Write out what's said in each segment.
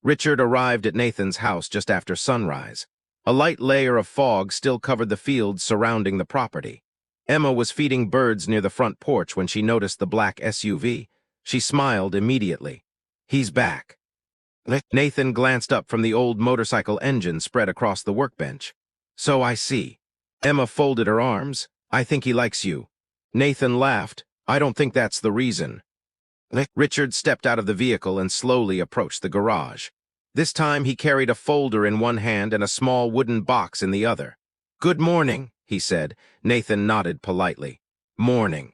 Richard arrived at Nathan's house just after sunrise. A light layer of fog still covered the fields surrounding the property. Emma was feeding birds near the front porch when she noticed the black SUV. She smiled immediately. "He's back." Nathan glanced up from the old motorcycle engine spread across the workbench. "So I see." Emma folded her arms. "I think he likes you." Nathan laughed. "I don't think that's the reason." Richard stepped out of the vehicle and slowly approached the garage. This time he carried a folder in one hand and a small wooden box in the other. "Good morning," he said. Nathan nodded politely. "Morning."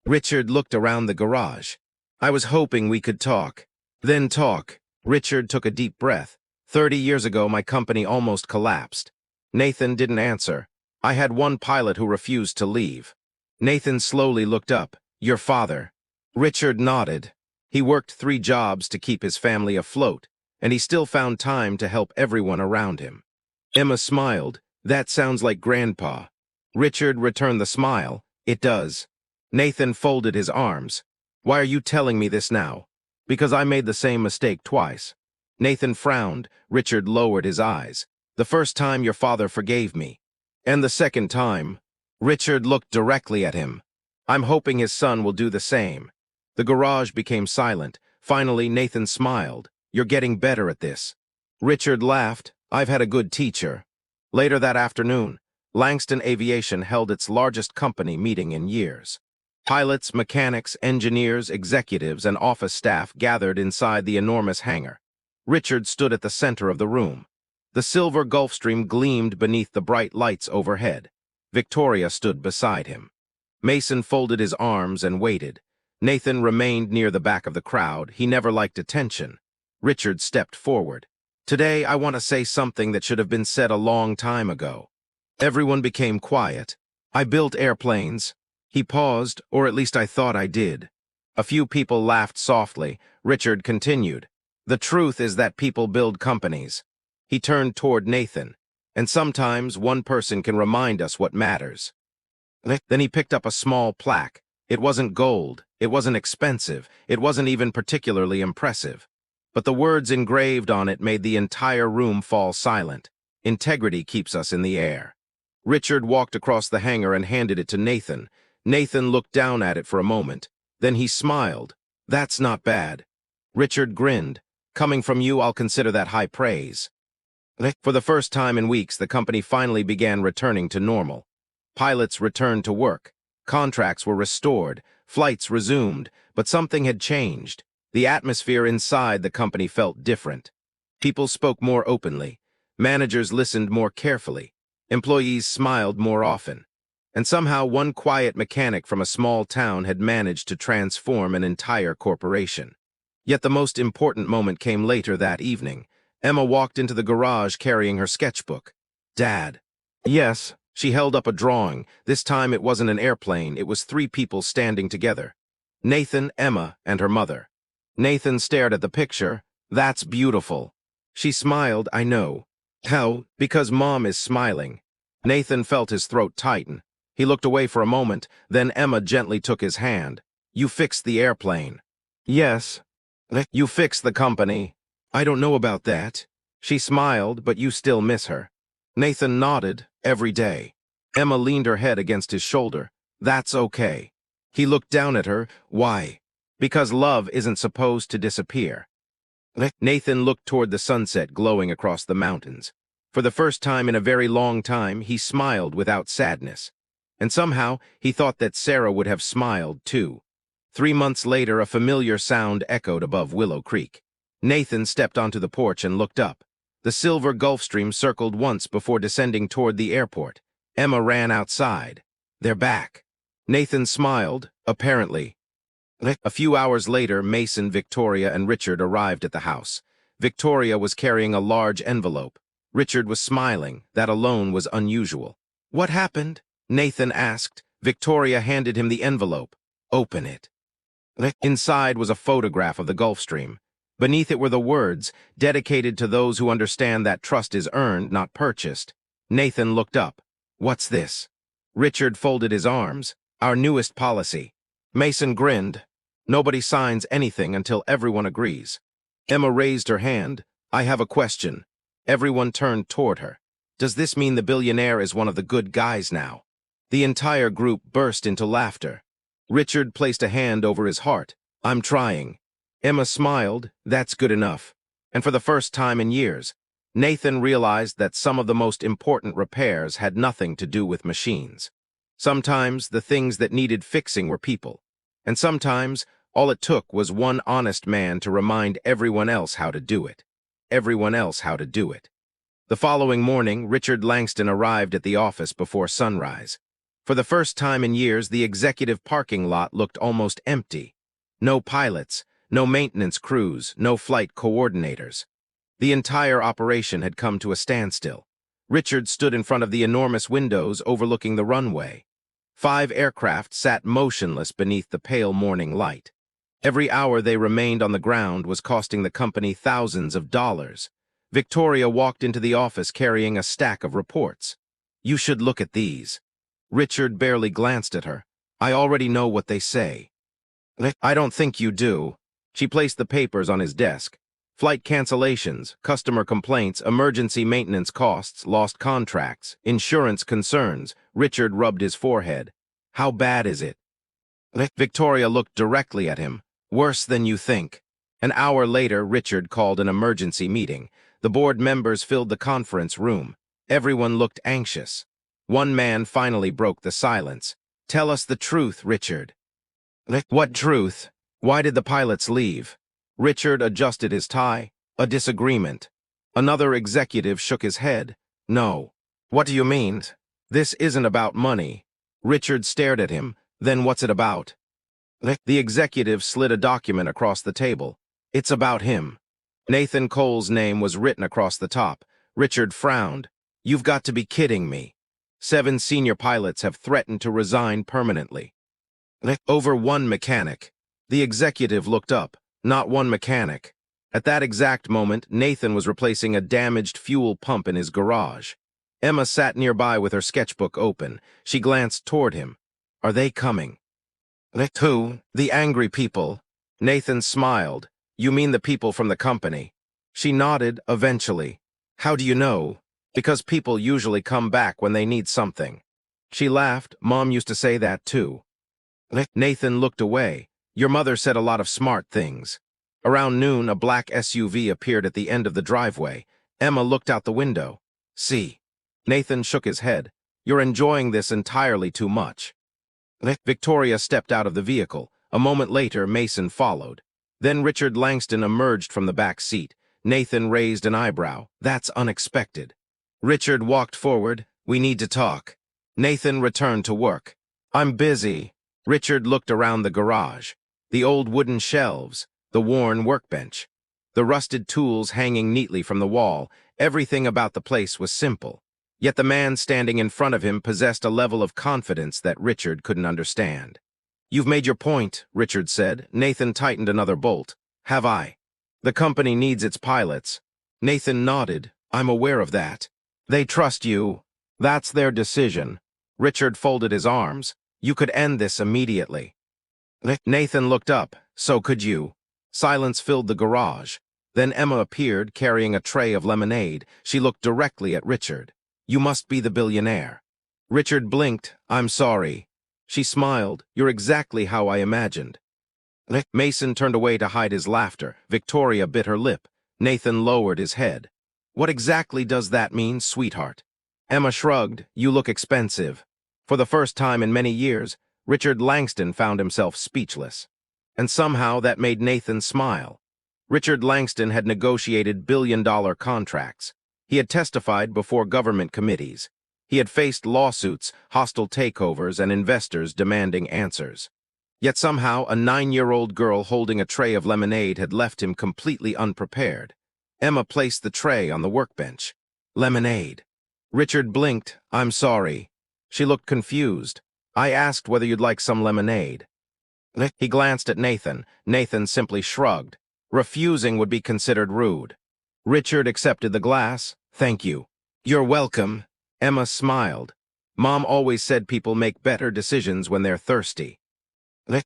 Richard looked around the garage. "I was hoping we could talk." "Then talk." Richard took a deep breath. 30 years ago, my company almost collapsed." Nathan didn't answer. "I had one pilot who refused to leave." Nathan slowly looked up. "Your father?" Richard nodded. "He worked 3 jobs to keep his family afloat, and he still found time to help everyone around him." Emma smiled. "That sounds like Grandpa." Richard returned the smile. "It does." Nathan folded his arms. "Why are you telling me this now?" "Because I made the same mistake twice." Nathan frowned. Richard lowered his eyes. "The first time your father forgave me. And the second time." Richard looked directly at him. "I'm hoping his son will do the same." The garage became silent. Finally, Nathan smiled. "You're getting better at this." Richard laughed. "I've had a good teacher." Later that afternoon, Langston Aviation held its largest company meeting in years. Pilots, mechanics, engineers, executives, and office staff gathered inside the enormous hangar. Richard stood at the center of the room. The silver Gulfstream gleamed beneath the bright lights overhead. Victoria stood beside him. Mason folded his arms and waited. Nathan remained near the back of the crowd. He never liked attention. Richard stepped forward. "Today, I want to say something that should have been said a long time ago." Everyone became quiet. "I built airplanes." He paused, or at least I thought I did. A few people laughed softly. Richard continued. "The truth is that people build companies." He turned toward Nathan. "And sometimes one person can remind us what matters." Then he picked up a small plaque. It wasn't gold. It wasn't expensive. It wasn't even particularly impressive. But the words engraved on it made the entire room fall silent. "Integrity keeps us in the air." Richard walked across the hangar and handed it to Nathan. Nathan looked down at it for a moment. Then he smiled. "That's not bad." Richard grinned. "Coming from you, I'll consider that high praise." For the first time in weeks, the company finally began returning to normal. Pilots returned to work. Contracts were restored. Flights resumed. But something had changed. The atmosphere inside the company felt different. People spoke more openly. Managers listened more carefully. Employees smiled more often. And somehow one quiet mechanic from a small town had managed to transform an entire corporation. Yet the most important moment came later that evening. Emma walked into the garage carrying her sketchbook. "Dad." "Yes." She held up a drawing. This time it wasn't an airplane. It was 3 people standing together. Nathan, Emma, and her mother. Nathan stared at the picture. "That's beautiful." She smiled. "I know." "How?" "Because Mom is smiling." Nathan felt his throat tighten. He looked away for a moment. Then Emma gently took his hand. "You fixed the airplane." "Yes." "You fixed the company." "I don't know about that." She smiled. "But you still miss her." Nathan nodded. "Every day." Emma leaned her head against his shoulder. "That's okay." He looked down at her. "Why?" "Because love isn't supposed to disappear." Nathan looked toward the sunset glowing across the mountains. For the first time in a very long time, he smiled without sadness. And somehow, he thought that Sarah would have smiled, too. 3 months later, a familiar sound echoed above Willow Creek. Nathan stepped onto the porch and looked up. The silver Gulfstream circled once before descending toward the airport. Emma ran outside. "They're back." Nathan smiled, apparently. A few hours later, Mason, Victoria, and Richard arrived at the house. Victoria was carrying a large envelope. Richard was smiling. That alone was unusual. "What happened?" Nathan asked. Victoria handed him the envelope. "Open it." Inside was a photograph of the Gulfstream. Beneath it were the words, "Dedicated to those who understand that trust is earned, not purchased." Nathan looked up. "What's this?" Richard folded his arms. "Our newest policy." Mason grinned. "Nobody signs anything until everyone agrees." Emma raised her hand. I have a question. Everyone turned toward her. Does this mean the billionaire is one of the good guys now? The entire group burst into laughter. Richard placed a hand over his heart. I'm trying. Emma smiled. That's good enough. And for the first time in years, Nathan realized that some of the most important repairs had nothing to do with machines. Sometimes the things that needed fixing were people. And sometimes all it took was one honest man to remind everyone else how to do it. Everyone else how to do it. The following morning, Richard Langston arrived at the office before sunrise. For the first time in years, the executive parking lot looked almost empty. No pilots, no maintenance crews, no flight coordinators. The entire operation had come to a standstill. Richard stood in front of the enormous windows overlooking the runway. 5 aircraft sat motionless beneath the pale morning light. Every hour they remained on the ground was costing the company thousands of dollars. Victoria walked into the office carrying a stack of reports. You should look at these. Richard barely glanced at her. I already know what they say. I don't think you do. She placed the papers on his desk. Flight cancellations, customer complaints, emergency maintenance costs, lost contracts, insurance concerns. Richard rubbed his forehead. How bad is it? Victoria looked directly at him. Worse than you think. An hour later, Richard called an emergency meeting. The board members filled the conference room. Everyone looked anxious. One man finally broke the silence. Tell us the truth, Richard. What truth? Why did the pilots leave? Richard adjusted his tie. A disagreement. Another executive shook his head. No. What do you mean? This isn't about money. Richard stared at him. Then what's it about? The executive slid a document across the table. It's about him. Nathan Cole's name was written across the top. Richard frowned. You've got to be kidding me. 7 senior pilots have threatened to resign permanently. Over one mechanic. The executive looked up. Not one mechanic. At that exact moment, Nathan was replacing a damaged fuel pump in his garage. Emma sat nearby with her sketchbook open. She glanced toward him. Are they coming? Who? The angry people. Nathan smiled. You mean the people from the company? She nodded, eventually. How do you know? Because people usually come back when they need something. She laughed. Mom used to say that too. Nathan looked away. Your mother said a lot of smart things. Around noon, a black SUV appeared at the end of the driveway. Emma looked out the window. See. Nathan shook his head. You're enjoying this entirely too much. Victoria stepped out of the vehicle. A moment later, Mason followed. Then Richard Langston emerged from the back seat. Nathan raised an eyebrow. That's unexpected. Richard walked forward. We need to talk. Nathan returned to work. I'm busy. Richard looked around the garage. The old wooden shelves, the worn workbench, the rusted tools hanging neatly from the wall. Everything about the place was simple. Yet the man standing in front of him possessed a level of confidence that Richard couldn't understand. You've made your point, Richard said. Nathan tightened another bolt. Have I? The company needs its pilots. Nathan nodded. I'm aware of that. They trust you. That's their decision. Richard folded his arms. You could end this immediately. Nathan looked up. So could you. Silence filled the garage. Then Emma appeared, carrying a tray of lemonade. She looked directly at Richard. You must be the billionaire. Richard blinked. I'm sorry. She smiled. You're exactly how I imagined. Mason turned away to hide his laughter. Victoria bit her lip. Nathan lowered his head. What exactly does that mean, sweetheart? Emma shrugged. You look expensive. For the first time in many years, Richard Langston found himself speechless. And somehow that made Nathan smile. Richard Langston had negotiated billion-dollar contracts. He had testified before government committees. He had faced lawsuits, hostile takeovers, and investors demanding answers. Yet somehow a 9-year-old girl holding a tray of lemonade had left him completely unprepared. Emma placed the tray on the workbench. Lemonade. Richard blinked. I'm sorry. She looked confused. I asked whether you'd like some lemonade. He glanced at Nathan. Nathan simply shrugged. Refusing would be considered rude. Richard accepted the glass. Thank you. You're welcome. Emma smiled. Mom always said people make better decisions when they're thirsty.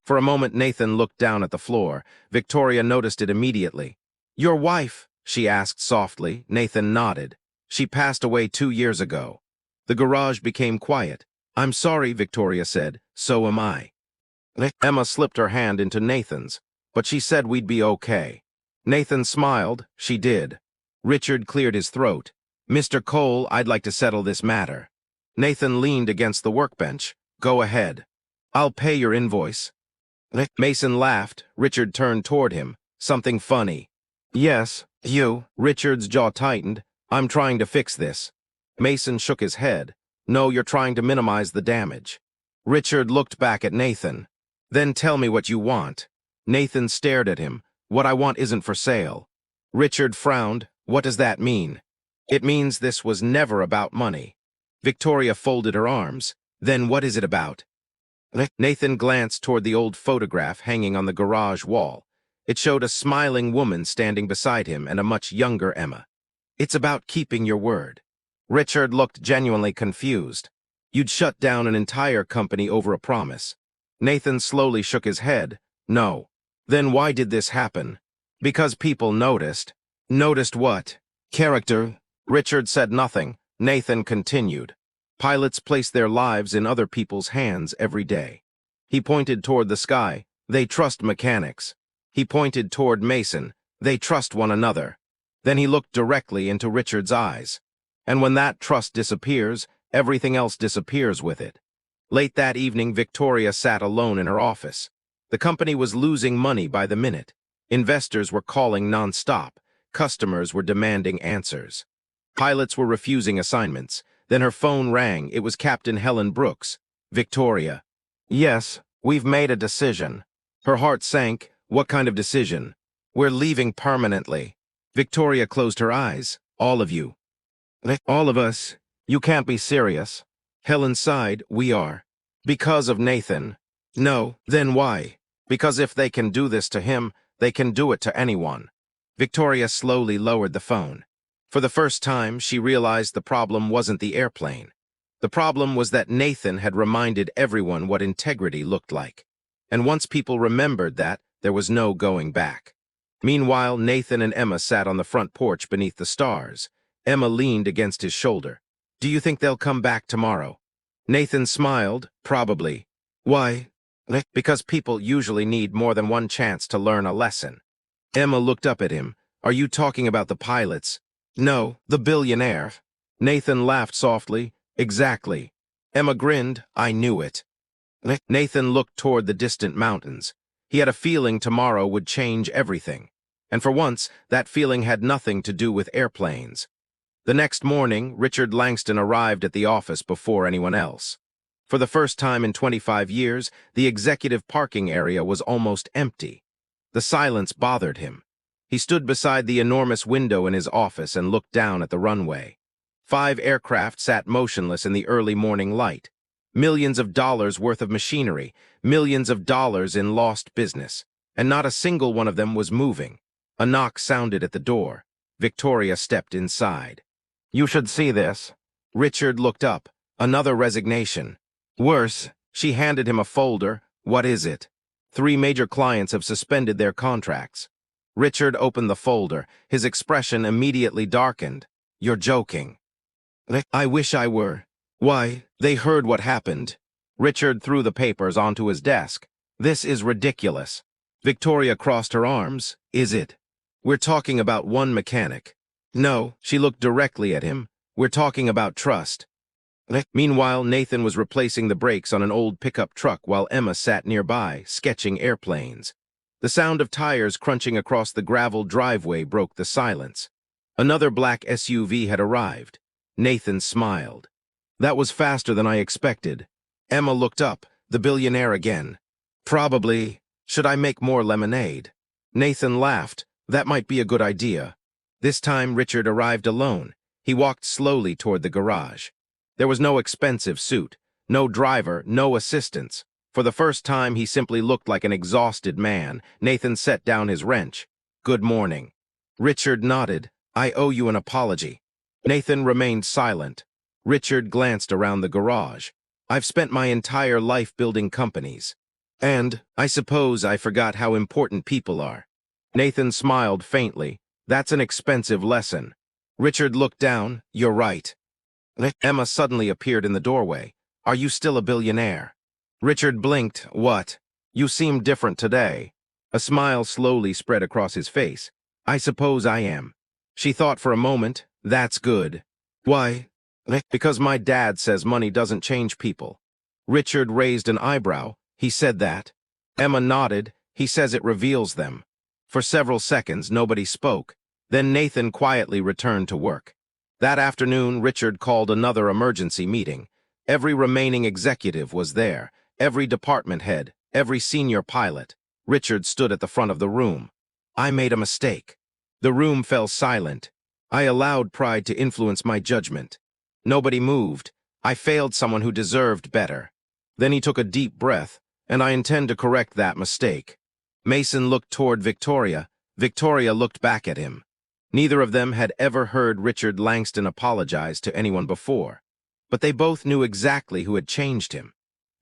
For a moment, Nathan looked down at the floor. Victoria noticed it immediately. Your wife. she asked softly. Nathan nodded. She passed away 2 years ago. The garage became quiet. I'm sorry, Victoria said. So am I. Emma slipped her hand into Nathan's, but she said we'd be okay. Nathan smiled. She did. Richard cleared his throat. Mr. Cole, I'd like to settle this matter. Nathan leaned against the workbench. Go ahead. I'll pay your invoice. Mason laughed. Richard turned toward him. Something funny. Yes, you. Richard's jaw tightened. I'm trying to fix this. Mason shook his head. No, you're trying to minimize the damage. Richard looked back at Nathan. Then tell me what you want. Nathan stared at him. What I want isn't for sale. Richard frowned. What does that mean? It means this was never about money. Victoria folded her arms. Then what is it about? Nathan glanced toward the old photograph hanging on the garage wall. It showed a smiling woman standing beside him and a much younger Emma. It's about keeping your word. Richard looked genuinely confused. You'd shut down an entire company over a promise. Nathan slowly shook his head. No. Then why did this happen? Because people noticed. Noticed what? Character. Richard said nothing. Nathan continued. Pilots place their lives in other people's hands every day. He pointed toward the sky. They trust mechanics. He pointed toward Mason. They trust one another. Then he looked directly into Richard's eyes. And when that trust disappears, everything else disappears with it. Late that evening, Victoria sat alone in her office. The company was losing money by the minute. Investors were calling nonstop. Customers were demanding answers. Pilots were refusing assignments. Then her phone rang. It was Captain Helen Brooks. Victoria. Yes, we've made a decision. Her heart sank. What kind of decision? We're leaving permanently. Victoria closed her eyes. All of you. All of us. You can't be serious. Helen sighed. We are. Because of Nathan. No, then why? Because if they can do this to him, they can do it to anyone. Victoria slowly lowered the phone. For the first time, she realized the problem wasn't the airplane. The problem was that Nathan had reminded everyone what integrity looked like. And once people remembered that, there was no going back. Meanwhile, Nathan and Emma sat on the front porch beneath the stars. Emma leaned against his shoulder. Do you think they'll come back tomorrow? Nathan smiled. Probably. Why? Because people usually need more than one chance to learn a lesson. Emma looked up at him. Are you talking about the pilots? No, the billionaire. Nathan laughed softly. Exactly. Emma grinned. I knew it. Nathan looked toward the distant mountains. He had a feeling tomorrow would change everything. And for once, that feeling had nothing to do with airplanes. The next morning, Richard Langston arrived at the office before anyone else. For the first time in 25 years, the executive parking area was almost empty. The silence bothered him. He stood beside the enormous window in his office and looked down at the runway. 5 aircraft sat motionless in the early morning light. Millions of dollars worth of machinery, millions of dollars in lost business, and not a single one of them was moving. A knock sounded at the door. Victoria stepped inside. You should see this. Richard looked up. Another resignation. Worse, she handed him a folder. What is it? 3 major clients have suspended their contracts. Richard opened the folder. His expression immediately darkened. You're joking. I wish I were. Why, they heard what happened. Richard threw the papers onto his desk. This is ridiculous. Victoria crossed her arms. Is it? We're talking about one mechanic. No, she looked directly at him. We're talking about trust. Meanwhile, Nathan was replacing the brakes on an old pickup truck while Emma sat nearby, sketching airplanes. The sound of tires crunching across the gravel driveway broke the silence. Another black SUV had arrived. Nathan smiled. That was faster than I expected. Emma looked up. The billionaire again. Probably. Should I make more lemonade? Nathan laughed. That might be a good idea. This time Richard arrived alone. He walked slowly toward the garage. There was no expensive suit, no driver, no assistants. For the first time, he simply looked like an exhausted man. Nathan set down his wrench. Good morning. Richard nodded. I owe you an apology. Nathan remained silent. Richard glanced around the garage. I've spent my entire life building companies. And I suppose I forgot how important people are. Nathan smiled faintly. That's an expensive lesson. Richard looked down. You're right. Emma suddenly appeared in the doorway. Are you still a billionaire? Richard blinked. What? You seem different today. A smile slowly spread across his face. I suppose I am. She thought for a moment. That's good. Why? Because my dad says money doesn't change people. Richard raised an eyebrow. He said that. Emma nodded. He says it reveals them. For several seconds, nobody spoke. Then Nathan quietly returned to work. That afternoon, Richard called another emergency meeting. Every remaining executive was there, every department head, every senior pilot. Richard stood at the front of the room. I made a mistake. The room fell silent. I allowed pride to influence my judgment. Nobody moved. I failed someone who deserved better. Then he took a deep breath, and I intend to correct that mistake. Mason looked toward Victoria. Victoria looked back at him. Neither of them had ever heard Richard Langston apologize to anyone before, but they both knew exactly who had changed him.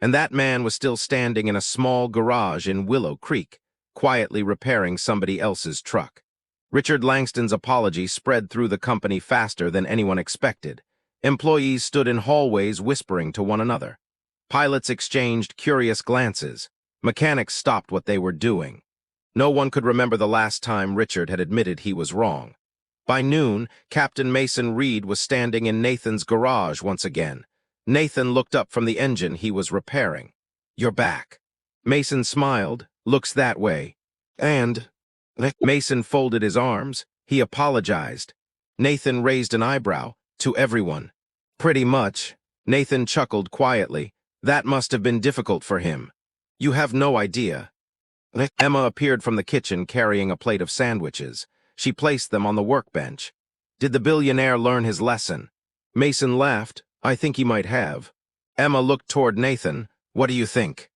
And that man was still standing in a small garage in Willow Creek, quietly repairing somebody else's truck. Richard Langston's apology spread through the company faster than anyone expected. Employees stood in hallways whispering to one another. Pilots exchanged curious glances. Mechanics stopped what they were doing. No one could remember the last time Richard had admitted he was wrong. By noon, Captain Mason Reed was standing in Nathan's garage once again. Nathan looked up from the engine he was repairing. You're back. Mason smiled. Looks that way. And... Mason folded his arms. He apologized. Nathan raised an eyebrow. To everyone. Pretty much. Nathan chuckled quietly. That must have been difficult for him. You have no idea. Emma appeared from the kitchen carrying a plate of sandwiches. She placed them on the workbench. Did the billionaire learn his lesson? Mason laughed. I think he might have. Emma looked toward Nathan. What do you think?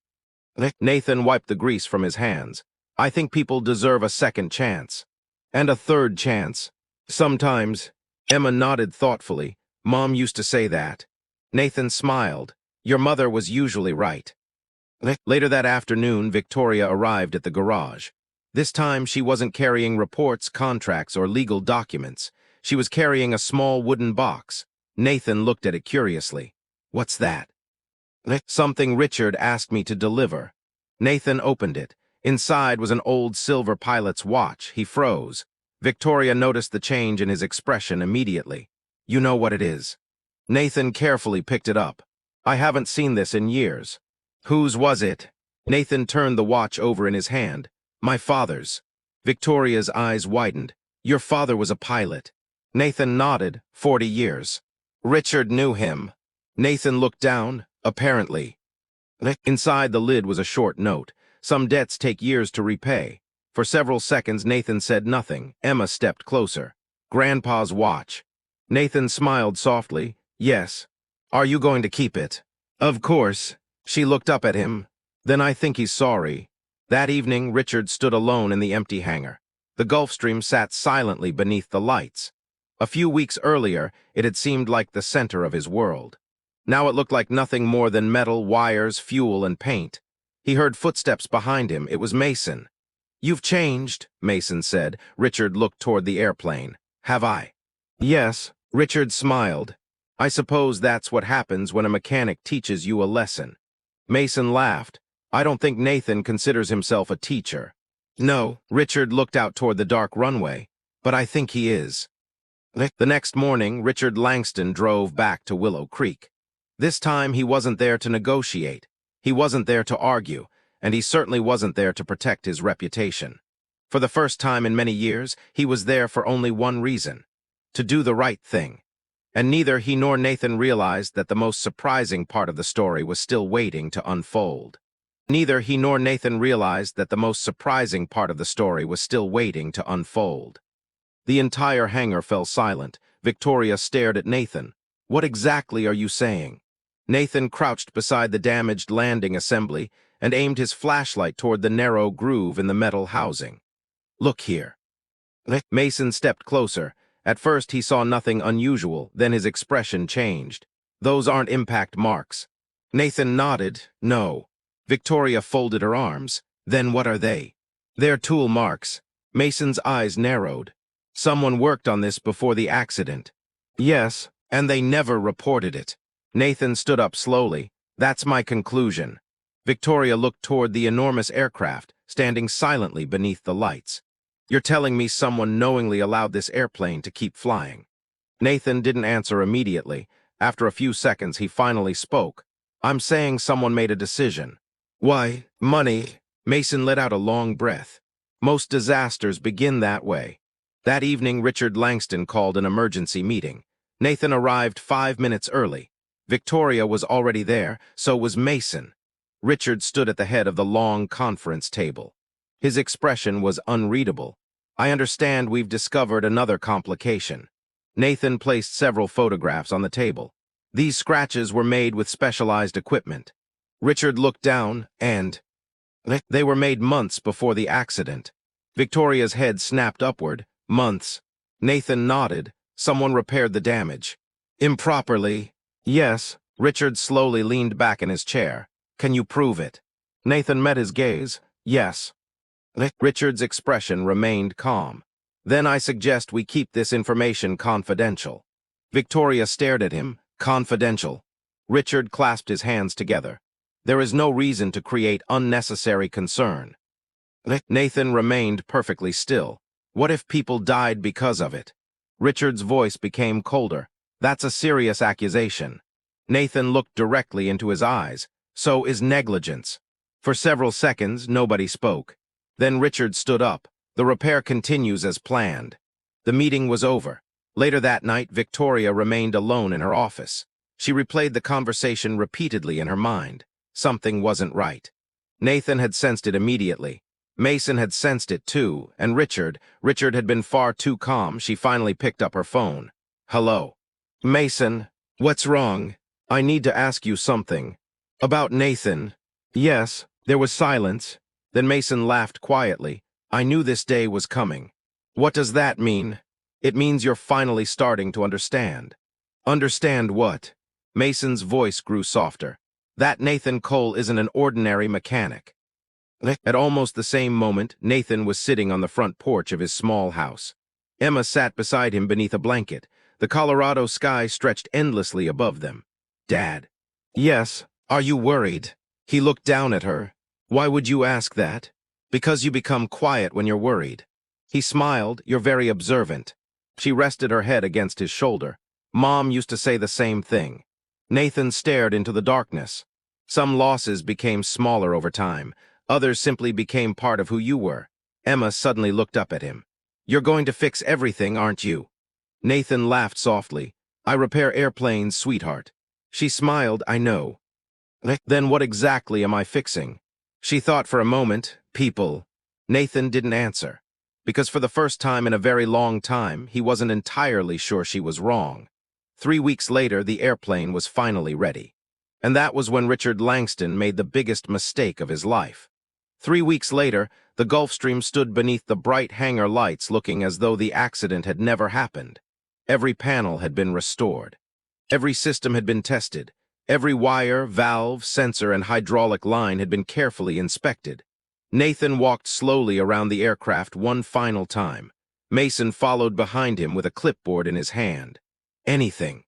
Nathan wiped the grease from his hands. I think people deserve a second chance. And a third chance. Sometimes. Emma nodded thoughtfully. Mom used to say that. Nathan smiled. Your mother was usually right. Later that afternoon, Victoria arrived at the garage. This time, she wasn't carrying reports, contracts, or legal documents. She was carrying a small wooden box. Nathan looked at it curiously. What's that? Something Richard asked me to deliver. Nathan opened it. Inside was an old silver pilot's watch. He froze. Victoria noticed the change in his expression immediately. You know what it is. Nathan carefully picked it up. I haven't seen this in years. Whose was it? Nathan turned the watch over in his hand. My father's. Victoria's eyes widened. Your father was a pilot. Nathan nodded. 40 years. Richard knew him. Nathan looked down. Apparently. Inside the lid was a short note. Some debts take years to repay. For several seconds, Nathan said nothing. Emma stepped closer. Grandpa's watch. Nathan smiled softly. Yes. Are you going to keep it? Of course. She looked up at him. Then I think he's sorry. That evening, Richard stood alone in the empty hangar. The Gulfstream sat silently beneath the lights. A few weeks earlier, it had seemed like the center of his world. Now it looked like nothing more than metal, wires, fuel, and paint. He heard footsteps behind him. It was Mason. You've changed, Mason said. Richard looked toward the airplane. Have I? Yes, Richard smiled. I suppose that's what happens when a mechanic teaches you a lesson. Mason laughed. I don't think Nathan considers himself a teacher. No, Richard looked out toward the dark runway. But I think he is. The next morning, Richard Langston drove back to Willow Creek. This time, he wasn't there to negotiate. He wasn't there to argue, and he certainly wasn't there to protect his reputation. For the first time in many years, he was there for only one reason: to do the right thing. And neither he nor Nathan realized that the most surprising part of the story was still waiting to unfold. Neither he nor Nathan realized that the most surprising part of the story was still waiting to unfold. The entire hangar fell silent. Victoria stared at Nathan. What exactly are you saying? Nathan crouched beside the damaged landing assembly and aimed his flashlight toward the narrow groove in the metal housing. Look here. Mason stepped closer. At first he saw nothing unusual, then his expression changed. Those aren't impact marks. Nathan nodded. No. Victoria folded her arms. Then what are they? They're tool marks. Mason's eyes narrowed. Someone worked on this before the accident. Yes, and they never reported it. Nathan stood up slowly. That's my conclusion. Victoria looked toward the enormous aircraft, standing silently beneath the lights. You're telling me someone knowingly allowed this airplane to keep flying? Nathan didn't answer immediately. After a few seconds, he finally spoke. I'm saying someone made a decision. Why, money. Mason let out a long breath. Most disasters begin that way. That evening, Richard Langston called an emergency meeting. Nathan arrived 5 minutes early. Victoria was already there, so was Mason. Richard stood at the head of the long conference table. His expression was unreadable. I understand we've discovered another complication. Nathan placed several photographs on the table. These scratches were made with specialized equipment. Richard looked down and... They were made months before the accident. Victoria's head snapped upward. Months. Nathan nodded. Someone repaired the damage. Improperly. Yes. Richard slowly leaned back in his chair. Can you prove it? Nathan met his gaze. Yes. Richard's expression remained calm. Then I suggest we keep this information confidential. Victoria stared at him. Confidential. Richard clasped his hands together. There is no reason to create unnecessary concern. Nathan remained perfectly still. What if people died because of it? Richard's voice became colder. That's a serious accusation. Nathan looked directly into his eyes. So is negligence. For several seconds, nobody spoke. Then Richard stood up. The repair continues as planned. The meeting was over. Later that night, Victoria remained alone in her office. She replayed the conversation repeatedly in her mind. Something wasn't right. Nathan had sensed it immediately. Mason had sensed it too, and Richard had been far too calm. She finally picked up her phone. Hello. Mason, what's wrong? I need to ask you something. About Nathan. Yes, there was silence. Then Mason laughed quietly. I knew this day was coming. What does that mean? It means you're finally starting to understand. Understand what? Mason's voice grew softer. That Nathan Cole isn't an ordinary mechanic. At almost the same moment, Nathan was sitting on the front porch of his small house. Emma sat beside him beneath a blanket. The Colorado sky stretched endlessly above them. Dad. Yes. Are you worried? He looked down at her. Why would you ask that? Because you become quiet when you're worried. He smiled. You're very observant. She rested her head against his shoulder. Mom used to say the same thing. Nathan stared into the darkness. Some losses became smaller over time. Others simply became part of who you were. Emma suddenly looked up at him. You're going to fix everything, aren't you? Nathan laughed softly. I repair airplanes, sweetheart. She smiled. I know. Then what exactly am I fixing? She thought for a moment. People. Nathan didn't answer. Because for the first time in a very long time, he wasn't entirely sure she was wrong. 3 weeks later, the airplane was finally ready. And that was when Richard Langston made the biggest mistake of his life. 3 weeks later, the Gulfstream stood beneath the bright hangar lights looking as though the accident had never happened. Every panel had been restored. Every system had been tested. Every wire, valve, sensor, and hydraulic line had been carefully inspected. Nathan walked slowly around the aircraft one final time. Mason followed behind him with a clipboard in his hand. Anything.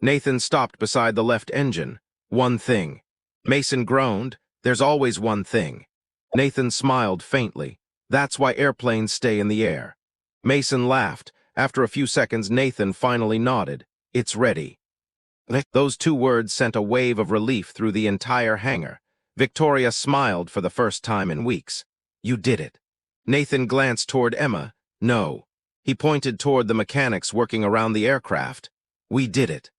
Nathan stopped beside the left engine. One thing. Mason groaned. There's always one thing. Nathan smiled faintly. That's why airplanes stay in the air. Mason laughed. After a few seconds, Nathan finally nodded. It's ready. Those 2 words sent a wave of relief through the entire hangar. Victoria smiled for the first time in weeks. You did it. Nathan glanced toward Emma. No. He pointed toward the mechanics working around the aircraft. We did it.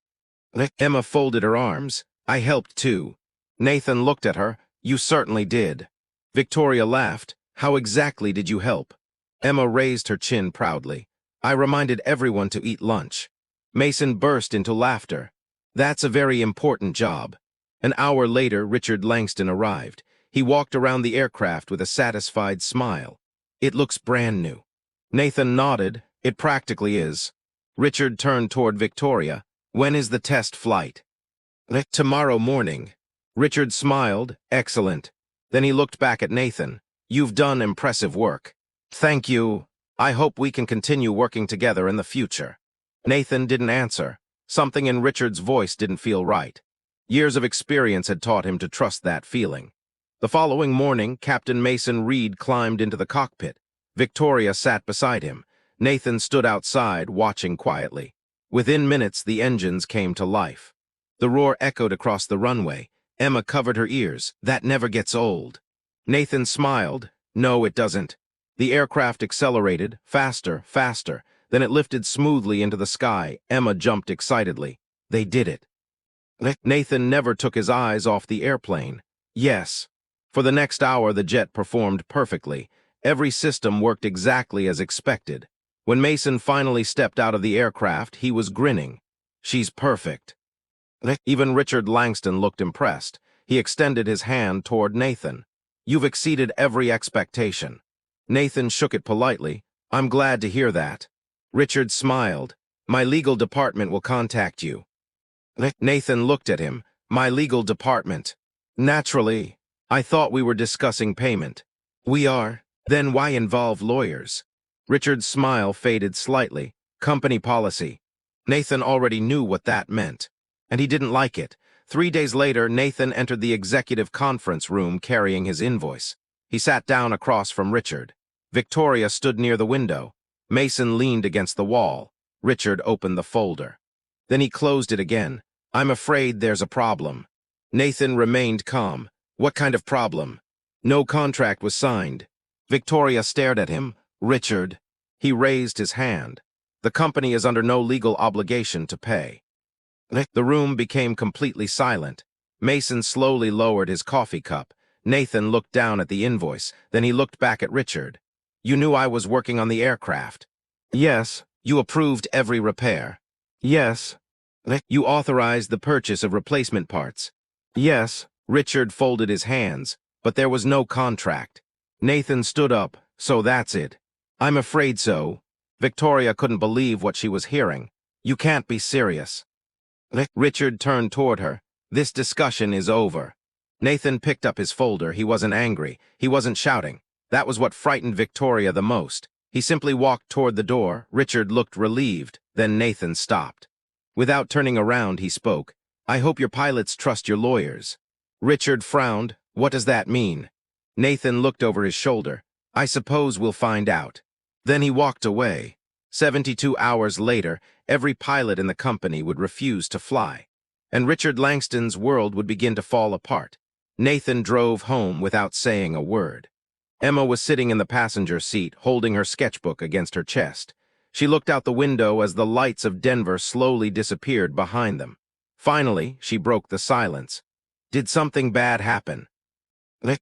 Emma folded her arms. I helped too. Nathan looked at her. You certainly did. Victoria laughed. How exactly did you help? Emma raised her chin proudly. I reminded everyone to eat lunch. Mason burst into laughter. That's a very important job. An hour later, Richard Langston arrived. He walked around the aircraft with a satisfied smile. It looks brand new. Nathan nodded. It practically is. Richard turned toward Victoria. When is the test flight? Tomorrow morning. Richard smiled. Excellent. Then he looked back at Nathan. You've done impressive work. Thank you. I hope we can continue working together in the future. Nathan didn't answer. Something in Richard's voice didn't feel right. Years of experience had taught him to trust that feeling. The following morning, Captain Mason Reed climbed into the cockpit. Victoria sat beside him. Nathan stood outside, watching quietly. Within minutes, the engines came to life. The roar echoed across the runway. Emma covered her ears. That never gets old. Nathan smiled. No, it doesn't. The aircraft accelerated, faster, faster. Then it lifted smoothly into the sky. Emma jumped excitedly. They did it. Nathan never took his eyes off the airplane. Yes. For the next hour, the jet performed perfectly. Every system worked exactly as expected. When Mason finally stepped out of the aircraft, he was grinning. She's perfect. Even Richard Langston looked impressed. He extended his hand toward Nathan. You've exceeded every expectation. Nathan shook it politely. I'm glad to hear that. Richard smiled. My legal department will contact you. Nathan looked at him. My legal department. Naturally. I thought we were discussing payment. We are. Then why involve lawyers? Richard's smile faded slightly. Company policy. Nathan already knew what that meant. And he didn't like it. 3 days later, Nathan entered the executive conference room carrying his invoice. He sat down across from Richard. Victoria stood near the window. Mason leaned against the wall. Richard opened the folder. Then he closed it again. I'm afraid there's a problem. Nathan remained calm. What kind of problem? No contract was signed. Victoria stared at him. Richard. He raised his hand. The company is under no legal obligation to pay. The room became completely silent. Mason slowly lowered his coffee cup. Nathan looked down at the invoice. Then he looked back at Richard. You knew I was working on the aircraft. Yes. You approved every repair. Yes. You authorized the purchase of replacement parts. Yes. Richard folded his hands, but there was no contract. Nathan stood up. So that's it. I'm afraid so. Victoria couldn't believe what she was hearing. You can't be serious. Richard turned toward her. This discussion is over. Nathan picked up his folder. He wasn't angry. He wasn't shouting. That was what frightened Victoria the most. He simply walked toward the door. Richard looked relieved. Then Nathan stopped. Without turning around, he spoke. I hope your pilots trust your lawyers. Richard frowned. What does that mean? Nathan looked over his shoulder. I suppose we'll find out. Then he walked away. 72 hours later, every pilot in the company would refuse to fly, and Richard Langston's world would begin to fall apart. Nathan drove home without saying a word. Emma was sitting in the passenger seat, holding her sketchbook against her chest. She looked out the window as the lights of Denver slowly disappeared behind them. Finally, she broke the silence. Did something bad happen?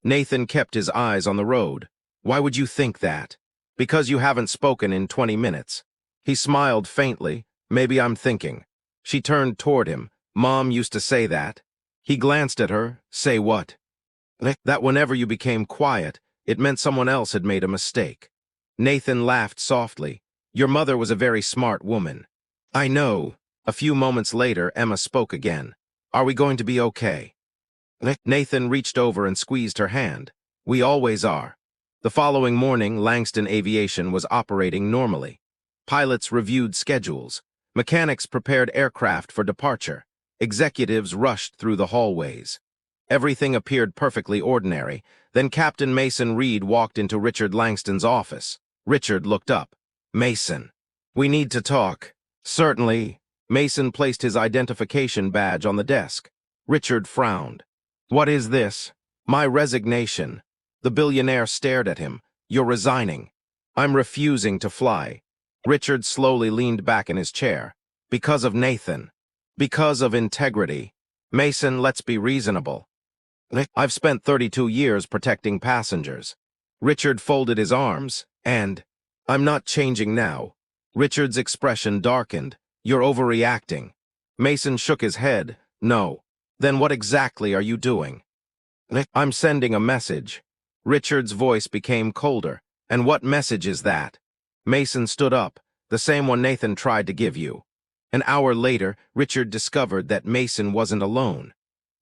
Nathan kept his eyes on the road. Why would you think that? Because you haven't spoken in 20 minutes. He smiled faintly. Maybe I'm thinking. She turned toward him. Mom used to say that. He glanced at her. Say what? That whenever you became quiet, it meant someone else had made a mistake. Nathan laughed softly. Your mother was a very smart woman. I know. A few moments later, Emma spoke again. Are we going to be okay? Nathan reached over and squeezed her hand. We always are. The following morning, Langston Aviation was operating normally. Pilots reviewed schedules. Mechanics prepared aircraft for departure. Executives rushed through the hallways. Everything appeared perfectly ordinary. Then Captain Mason Reed walked into Richard Langston's office. Richard looked up. Mason. We need to talk. Certainly. Mason placed his identification badge on the desk. Richard frowned. What is this? My resignation. The billionaire stared at him. You're resigning. I'm refusing to fly. Richard slowly leaned back in his chair. Because of Nathan. Because of integrity. Mason, let's be reasonable. I've spent 32 years protecting passengers. Richard folded his arms, and I'm not changing now. Richard's expression darkened. You're overreacting. Mason shook his head. No. Then what exactly are you doing? I'm sending a message. Richard's voice became colder. And what message is that? Mason stood up, the same one Nathan tried to give you. An hour later, Richard discovered that Mason wasn't alone.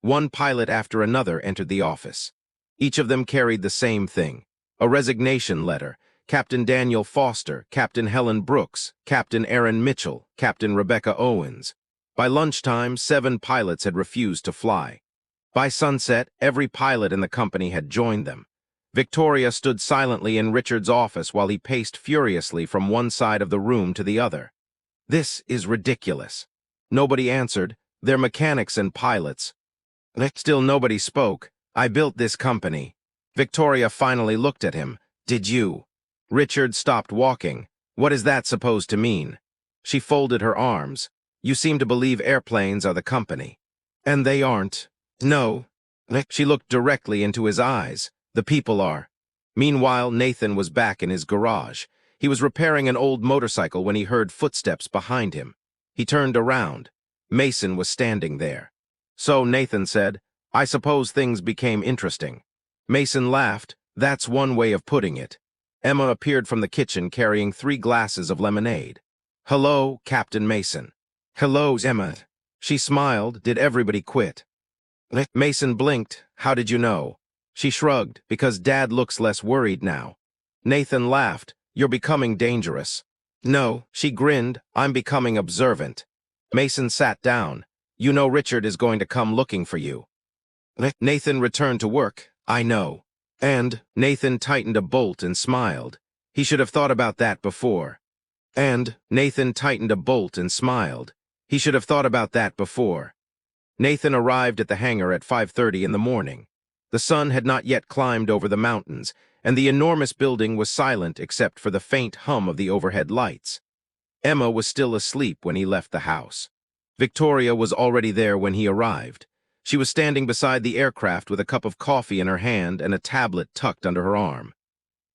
One pilot after another entered the office. Each of them carried the same thing, a resignation letter, Captain Daniel Foster, Captain Helen Brooks, Captain Aaron Mitchell, Captain Rebecca Owens. By lunchtime, 7 pilots had refused to fly. By sunset, every pilot in the company had joined them. Victoria stood silently in Richard's office while he paced furiously from one side of the room to the other. This is ridiculous. Nobody answered. They're mechanics and pilots. Still nobody spoke. I built this company. Victoria finally looked at him. Did you? Richard stopped walking. What is that supposed to mean? She folded her arms. You seem to believe airplanes are the company. And they aren't. No. She looked directly into his eyes. The people are. Meanwhile, Nathan was back in his garage. He was repairing an old motorcycle when he heard footsteps behind him. He turned around. Mason was standing there. So, Nathan said, I suppose things became interesting. Mason laughed. That's one way of putting it. Emma appeared from the kitchen carrying 3 glasses of lemonade. Hello, Captain Mason. Hello, Emma. She smiled. Did everybody quit? Mason blinked. How did you know? She shrugged, because Dad looks less worried now. Nathan laughed. You're becoming dangerous. No, she grinned. I'm becoming observant. Mason sat down. You know Richard is going to come looking for you. Nathan returned to work. I know. And Nathan tightened a bolt and smiled. He should have thought about that before. And Nathan tightened a bolt and smiled. He should have thought about that before. Nathan arrived at the hangar at 5:30 in the morning. The sun had not yet climbed over the mountains, and the enormous building was silent except for the faint hum of the overhead lights. Emma was still asleep when he left the house. Victoria was already there when he arrived. She was standing beside the aircraft with a cup of coffee in her hand and a tablet tucked under her arm.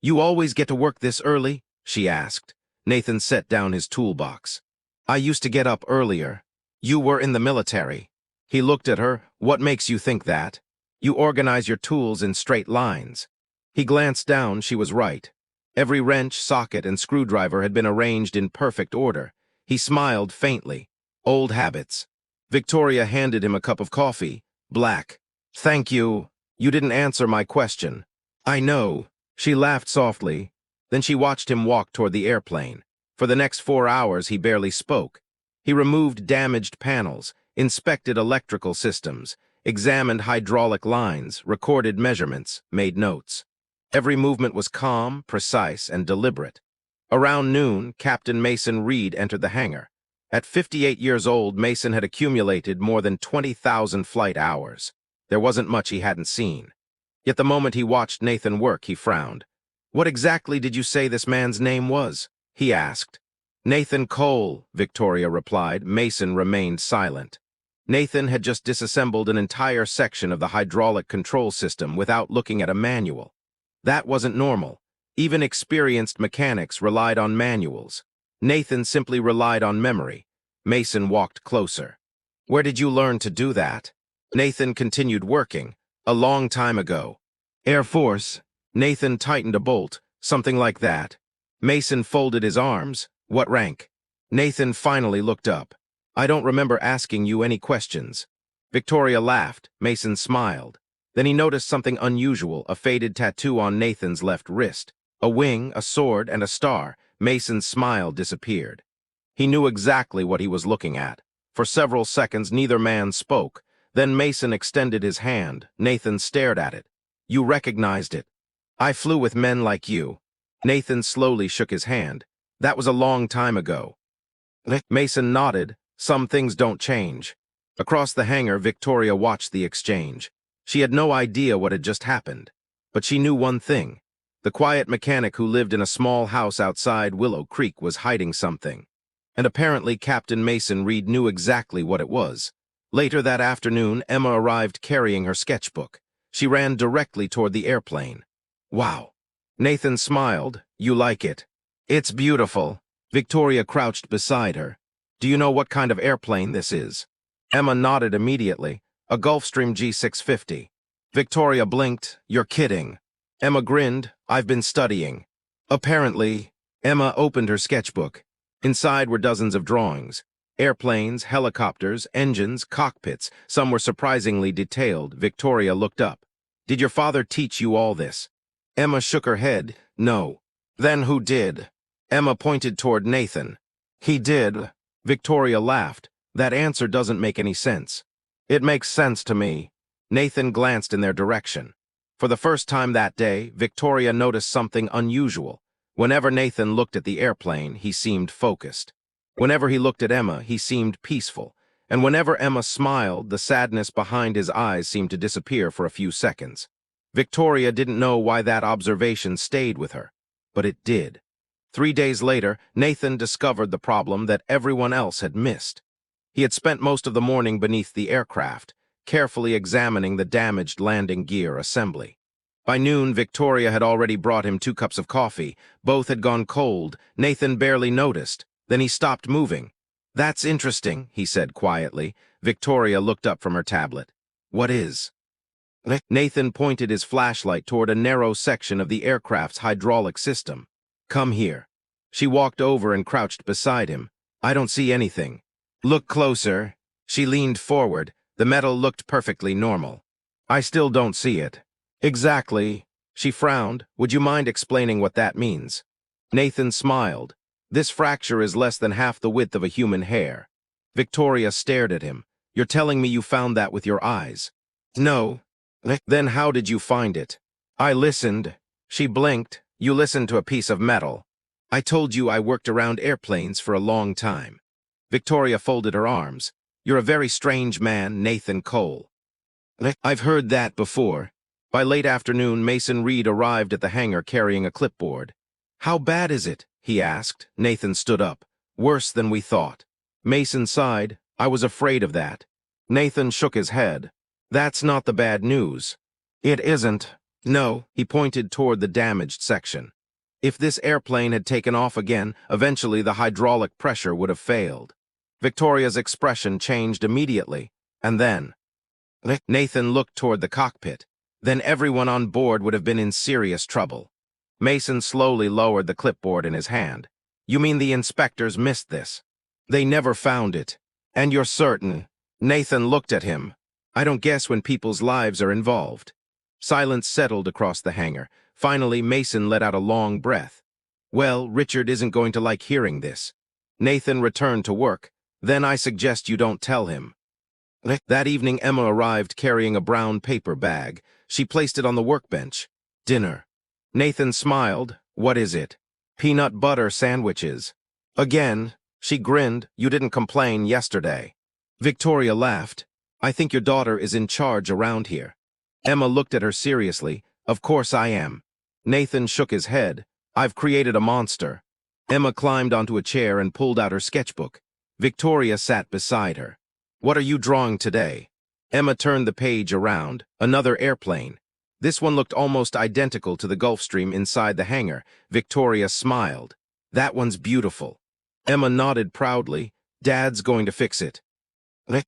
You always get to work this early? She asked. Nathan set down his toolbox. I used to get up earlier. You were in the military. He looked at her. What makes you think that? You organize your tools in straight lines. He glanced down. She was right. Every wrench, socket, and screwdriver had been arranged in perfect order. He smiled faintly. Old habits. Victoria handed him a cup of coffee. Black. Thank you. You didn't answer my question. I know. She laughed softly. Then she watched him walk toward the airplane. For the next 4 hours, he barely spoke. He removed damaged panels, inspected electrical systems, examined hydraulic lines, recorded measurements, made notes. Every movement was calm, precise, and deliberate. Around noon, Captain Mason Reed entered the hangar. At 58 years old, Mason had accumulated more than 20,000 flight hours. There wasn't much he hadn't seen. Yet the moment he watched Nathan work, he frowned. What exactly did you say this man's name was? He asked. Nathan Cole, Victoria replied. Mason remained silent. Nathan had just disassembled an entire section of the hydraulic control system without looking at a manual. That wasn't normal. Even experienced mechanics relied on manuals. Nathan simply relied on memory. Mason walked closer. Where did you learn to do that? Nathan continued working. A long time ago. Air Force. Nathan tightened a bolt. Something like that. Mason folded his arms. What rank? Nathan finally looked up. I don't remember asking you any questions. Victoria laughed. Mason smiled. Then he noticed something unusual, a faded tattoo on Nathan's left wrist. A wing, a sword, and a star. Mason's smile disappeared. He knew exactly what he was looking at. For several seconds, neither man spoke. Then Mason extended his hand. Nathan stared at it. You recognized it. I flew with men like you. Nathan slowly shook his hand. That was a long time ago. Mason nodded. Some things don't change. Across the hangar, Victoria watched the exchange. She had no idea what had just happened. But she knew one thing. The quiet mechanic who lived in a small house outside Willow Creek was hiding something. And apparently Captain Mason Reed knew exactly what it was. Later that afternoon, Emma arrived carrying her sketchbook. She ran directly toward the airplane. Wow. Nathan smiled. You like it? It's beautiful. Victoria crouched beside her. Do you know what kind of airplane this is? Emma nodded immediately. A Gulfstream G650. Victoria blinked. You're kidding. Emma grinned. I've been studying. Apparently, Emma opened her sketchbook. Inside were dozens of drawings. Airplanes, helicopters, engines, cockpits. Some were surprisingly detailed. Victoria looked up. Did your father teach you all this? Emma shook her head. No. Then who did? Emma pointed toward Nathan. He did. Victoria laughed. That answer doesn't make any sense. It makes sense to me. Nathan glanced in their direction. For the first time that day, Victoria noticed something unusual. Whenever Nathan looked at the airplane, he seemed focused. Whenever he looked at Emma, he seemed peaceful. And whenever Emma smiled, the sadness behind his eyes seemed to disappear for a few seconds. Victoria didn't know why that observation stayed with her, but it did. 3 days later, Nathan discovered the problem that everyone else had missed. He had spent most of the morning beneath the aircraft, carefully examining the damaged landing gear assembly. By noon, Victoria had already brought him 2 cups of coffee. Both had gone cold. Nathan barely noticed. Then he stopped moving. "That's interesting," he said quietly. Victoria looked up from her tablet. "What is?" Nathan pointed his flashlight toward a narrow section of the aircraft's hydraulic system. "Come here." She walked over and crouched beside him. "I don't see anything." "Look closer." She leaned forward. The metal looked perfectly normal. "I still don't see it." "Exactly." She frowned. "Would you mind explaining what that means?" Nathan smiled. "This fracture is less than half the width of a human hair." Victoria stared at him. "You're telling me you found that with your eyes?" "No." "Then how did you find it?" "I listened." She blinked. "You listened to a piece of metal." "I told you I worked around airplanes for a long time." Victoria folded her arms. "You're a very strange man, Nathan Cole." "I've heard that before." By late afternoon, Mason Reed arrived at the hangar carrying a clipboard. "How bad is it?" he asked. Nathan stood up. "Worse than we thought." Mason sighed. "I was afraid of that." Nathan shook his head. "That's not the bad news." "It isn't." "No," he pointed toward the damaged section. "If this airplane had taken off again, eventually the hydraulic pressure would have failed." Victoria's expression changed immediately, and then Nathan looked toward the cockpit. "Then everyone on board would have been in serious trouble." Mason slowly lowered the clipboard in his hand. "You mean the inspectors missed this?" "They never found it." "And you're certain?" Nathan looked at him. "I don't guess when people's lives are involved." Silence settled across the hangar. Finally, Mason let out a long breath. "Well, Richard isn't going to like hearing this." Nathan returned to work. "Then I suggest you don't tell him." That evening, Emma arrived carrying a brown paper bag. She placed it on the workbench. "Dinner." Nathan smiled. "What is it?" "Peanut butter sandwiches." "Again?" She grinned. "You didn't complain yesterday." Victoria laughed. "I think your daughter is in charge around here." Emma looked at her seriously. "Of course I am." Nathan shook his head. "I've created a monster." Emma climbed onto a chair and pulled out her sketchbook. Victoria sat beside her. "What are you drawing today?" Emma turned the page around. Another airplane. This one looked almost identical to the Gulfstream inside the hangar. Victoria smiled. "That one's beautiful." Emma nodded proudly. "Dad's going to fix it."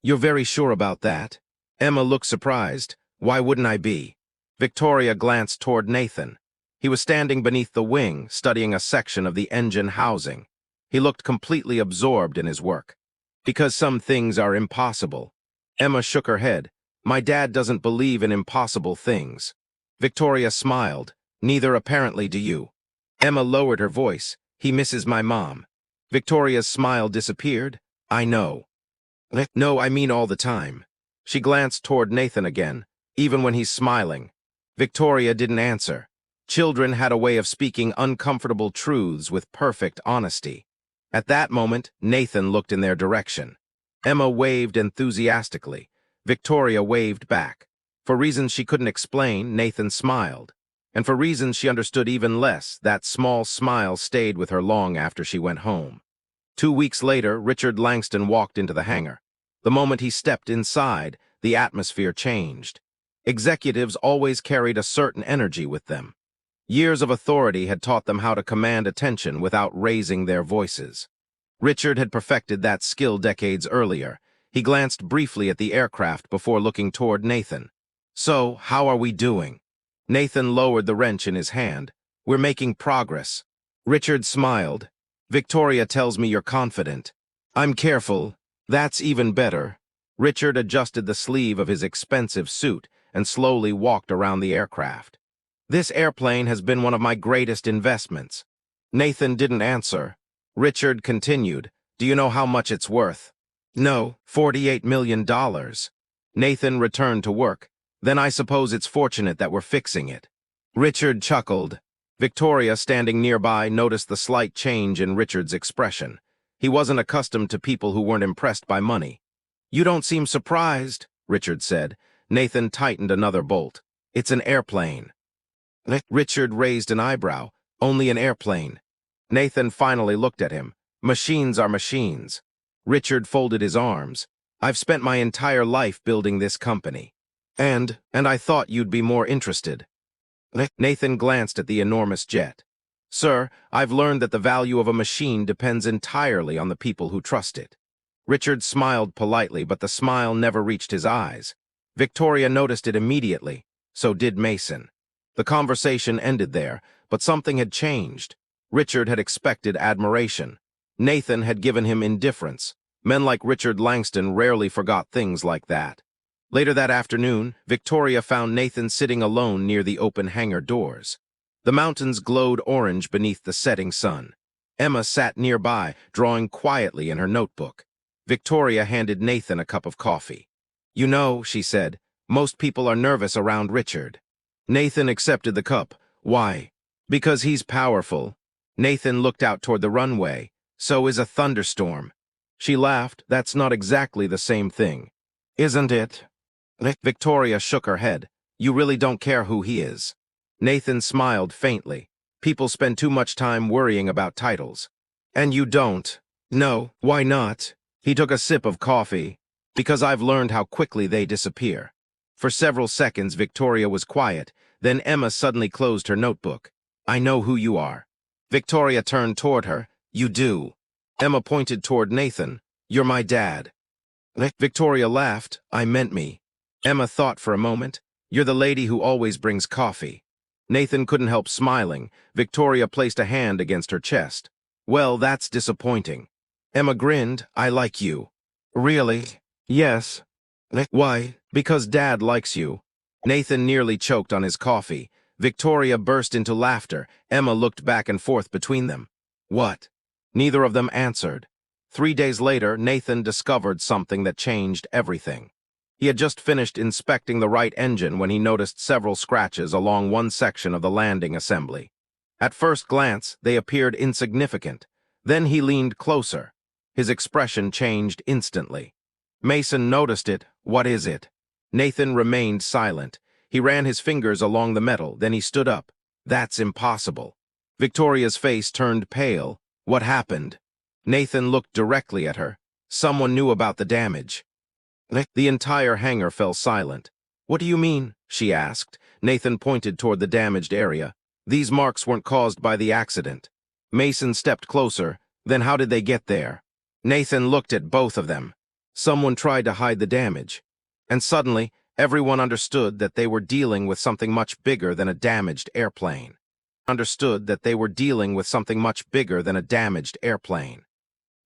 "You're very sure about that?" Emma looked surprised. "Why wouldn't I be?" Victoria glanced toward Nathan. He was standing beneath the wing, studying a section of the engine housing. He looked completely absorbed in his work. "Because some things are impossible." Emma shook her head. "My dad doesn't believe in impossible things." Victoria smiled. "Neither apparently do you." Emma lowered her voice. "He misses my mom." Victoria's smile disappeared. "I know." "No, I mean all the time." She glanced toward Nathan again, "Even when he's smiling." Victoria didn't answer. Children had a way of speaking uncomfortable truths with perfect honesty. At that moment, Nathan looked in their direction. Emma waved enthusiastically. Victoria waved back. For reasons she couldn't explain, Nathan smiled. And for reasons she understood even less, that small smile stayed with her long after she went home. 2 weeks later, Richard Langston walked into the hangar. The moment he stepped inside, the atmosphere changed. Executives always carried a certain energy with them. Years of authority had taught them how to command attention without raising their voices. Richard had perfected that skill decades earlier. He glanced briefly at the aircraft before looking toward Nathan. "So, how are we doing?" Nathan lowered the wrench in his hand. "We're making progress." Richard smiled. "Victoria tells me you're confident." "I'm careful." "That's even better." Richard adjusted the sleeve of his expensive suit and slowly walked around the aircraft. "This airplane has been one of my greatest investments." Nathan didn't answer. Richard continued, "Do you know how much it's worth?" "No, $48 million. Nathan returned to work. "Then I suppose it's fortunate that we're fixing it." Richard chuckled. Victoria, standing nearby, noticed the slight change in Richard's expression. He wasn't accustomed to people who weren't impressed by money. "You don't seem surprised," Richard said. Nathan tightened another bolt. "It's an airplane." Richard raised an eyebrow. "Only an airplane?" Nathan finally looked at him. "Machines are machines." Richard folded his arms. "I've spent my entire life building this company. And I thought you'd be more interested." Nathan glanced at the enormous jet. "Sir, I've learned that the value of a machine depends entirely on the people who trust it." Richard smiled politely, but the smile never reached his eyes. Victoria noticed it immediately. So did Mason. The conversation ended there, but something had changed. Richard had expected admiration. Nathan had given him indifference. Men like Richard Langston rarely forgot things like that. Later that afternoon, Victoria found Nathan sitting alone near the open hangar doors. The mountains glowed orange beneath the setting sun. Emma sat nearby, drawing quietly in her notebook. Victoria handed Nathan a cup of coffee. "You know," she said, "most people are nervous around Richard." Nathan accepted the cup. "Why?" "Because he's powerful." Nathan looked out toward the runway. "So is a thunderstorm." She laughed. "That's not exactly the same thing." "Isn't it?" Victoria shook her head. "You really don't care who he is." Nathan smiled faintly. "People spend too much time worrying about titles." "And you don't?" "No, why not?" He took a sip of coffee. "Because I've learned how quickly they disappear." For several seconds, Victoria was quiet. Then Emma suddenly closed her notebook. "I know who you are." Victoria turned toward her. "You do." Emma pointed toward Nathan. "You're my dad." Victoria laughed. "I meant me." Emma thought for a moment. "You're the lady who always brings coffee." Nathan couldn't help smiling. Victoria placed a hand against her chest. "Well, that's disappointing." Emma grinned. "I like you." "Really?" "Yes." "Why?" "Because Dad likes you." Nathan nearly choked on his coffee. Victoria burst into laughter. Emma looked back and forth between them. "What?" Neither of them answered. 3 days later, Nathan discovered something that changed everything. He had just finished inspecting the right engine when he noticed several scratches along one section of the landing assembly. At first glance, they appeared insignificant. Then he leaned closer. His expression changed instantly. Mason noticed it. "What is it?" Nathan remained silent. He ran his fingers along the metal, then he stood up. "That's impossible." Victoria's face turned pale. "What happened?" Nathan looked directly at her. "Someone knew about the damage." The entire hangar fell silent. "What do you mean?" she asked. Nathan pointed toward the damaged area. "These marks weren't caused by the accident." Mason stepped closer. "Then how did they get there?" Nathan looked at both of them. "Someone tried to hide the damage." And suddenly, everyone understood that they were dealing with something much bigger than a damaged airplane. Understood that they were dealing with something much bigger than a damaged airplane.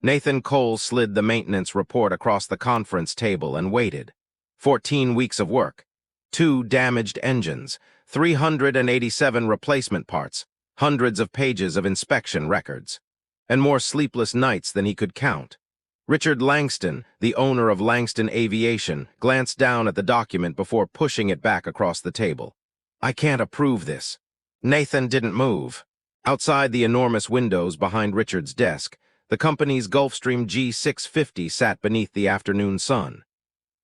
Nathan Cole slid the maintenance report across the conference table and waited. 14 weeks of work. 2 damaged engines. 387 replacement parts. Hundreds of pages of inspection records. And more sleepless nights than he could count. Richard Langston, the owner of Langston Aviation, glanced down at the document before pushing it back across the table. "I can't approve this." Nathan didn't move. Outside the enormous windows behind Richard's desk, the company's Gulfstream G650 sat beneath the afternoon sun.